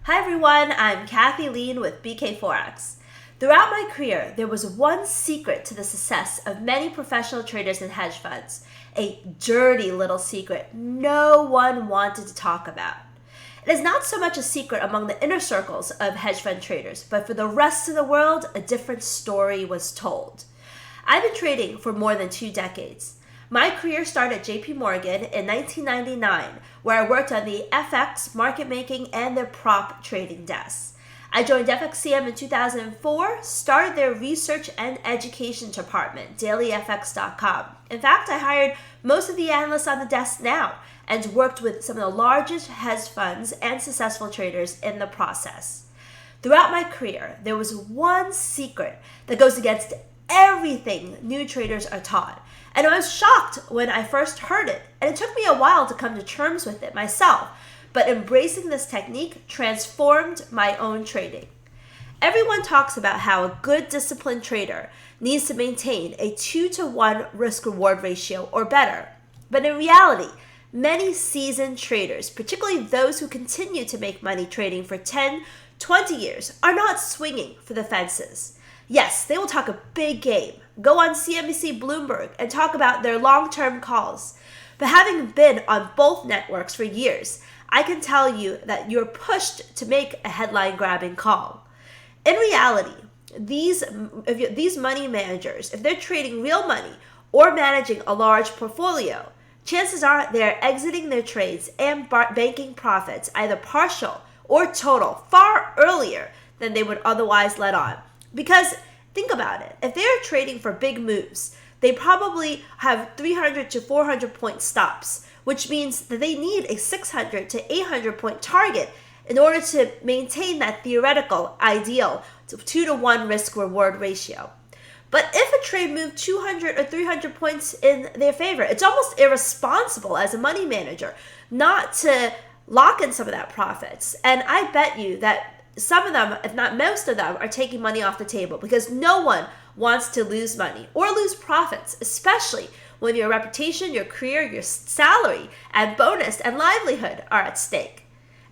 Hi everyone, I'm Lien with BK Forex. Throughout my career, there was one secret to the success of many professional traders and hedge funds. A dirty little secret no one wanted to talk about. It is not so much a secret among the inner circles of hedge fund traders, but for the rest of the world, a different story was told. I've been trading for more than 2 decades. My career started at JP Morgan in 1999, where I worked on the FX, market making, and their prop trading desks. I joined FXCM in 2004, started their research and education department, dailyfx.com. In fact, I hired most of the analysts on the desk now and worked with some of the largest hedge funds and successful traders in the process. Throughout my career, there was one secret that goes against everything new traders are taught. And I was shocked when I first heard it, and it took me a while to come to terms with it myself, but embracing this technique transformed my own trading. Everyone talks about how a good disciplined trader needs to maintain a 2-to-1 risk-reward ratio or better. But in reality, many seasoned traders, particularly those who continue to make money trading for 10, 20 years, are not swinging for the fences. Yes, they will talk a big game, go on CNBC, Bloomberg, and talk about their long-term calls. But having been on both networks for years, I can tell you that you're pushed to make a headline-grabbing call. In reality, these money managers, if they're trading real money or managing a large portfolio, chances are they're exiting their trades and banking profits, either partial or total, far earlier than they would otherwise let on. Because think about it, if they're trading for big moves, they probably have 300 to 400 point stops, which means that they need a 600 to 800 point target in order to maintain that theoretical ideal 2-to-1 risk-reward ratio. But if a trade moved 200 or 300 points in their favor, it's almost irresponsible as a money manager not to lock in some of that profits. And I bet you that some of them, if not most of them, are taking money off the table because no one wants to lose money or lose profits, especially when your reputation, your career, your salary, and bonus and livelihood are at stake.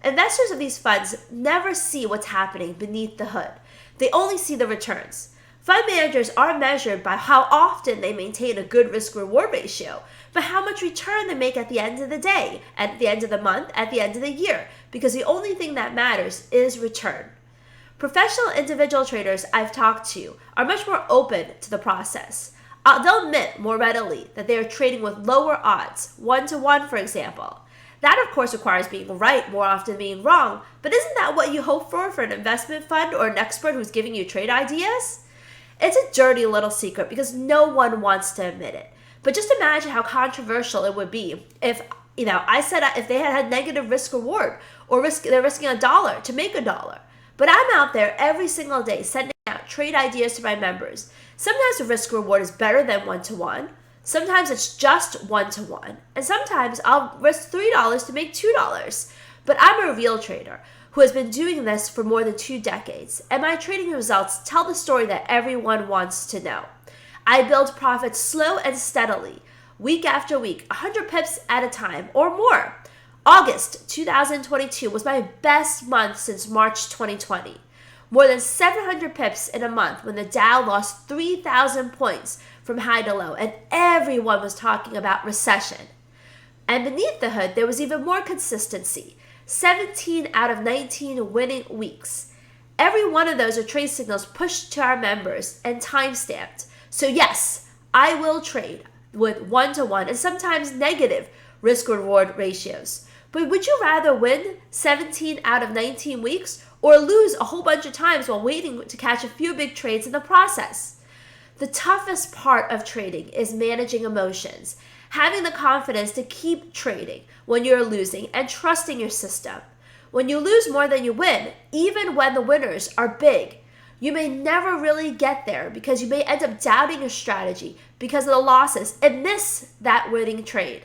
Investors of these funds never see what's happening beneath the hood. They only see the returns. Fund managers are measured by how often they maintain a good risk-reward ratio, but how much return they make at the end of the day, at the end of the month, at the end of the year, because the only thing that matters is return. Professional individual traders I've talked to are much more open to the process. They'll admit more readily that they are trading with lower odds, 1-to-1 for example. That of course requires being right more often than being wrong, but isn't that what you hope for an investment fund or an expert who's giving you trade ideas? It's a dirty little secret because no one wants to admit it. But just imagine how controversial it would be if, I said if they had negative risk reward or they're risking $1 to make $1. But I'm out there every single day sending out trade ideas to my members. Sometimes the risk reward is better than 1-to-1. Sometimes it's just 1-to-1. And sometimes I'll risk $3 to make $2. But I'm a real trader who has been doing this for more than 2 decades, and my trading results tell the story that everyone wants to know. I build profits slow and steadily, week after week, 100 pips at a time or more. August 2022 was my best month since March 2020. More than 700 pips in a month when the Dow lost 3,000 points from high to low, and everyone was talking about recession. And beneath the hood, there was even more consistency. 17 out of 19 winning weeks. Every one of those are trade signals pushed to our members and time-stamped. So yes, I will trade with 1-to-1 and sometimes negative risk-reward ratios. But would you rather win 17 out of 19 weeks or lose a whole bunch of times while waiting to catch a few big trades in the process? The toughest part of trading is managing emotions, having the confidence to keep trading when you're losing and trusting your system. When you lose more than you win, even when the winners are big, you may never really get there because you may end up doubting your strategy because of the losses and miss that winning trade.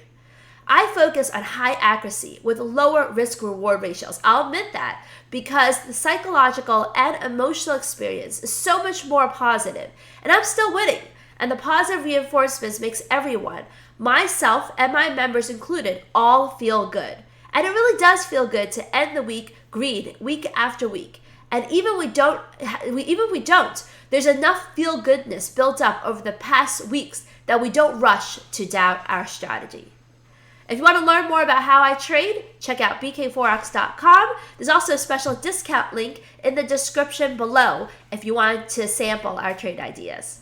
I focus on high accuracy with lower risk-reward ratios. I'll admit that because the psychological and emotional experience is so much more positive, and I'm still winning. And the positive reinforcements makes everyone, myself and my members included, all feel good. And it really does feel good to end the week green week after week. And even if we don't, there's enough feel goodness built up over the past weeks that we don't rush to doubt our strategy. If you want to learn more about how I trade, check out bkforex.com. There's also a special discount link in the description below if you want to sample our trade ideas.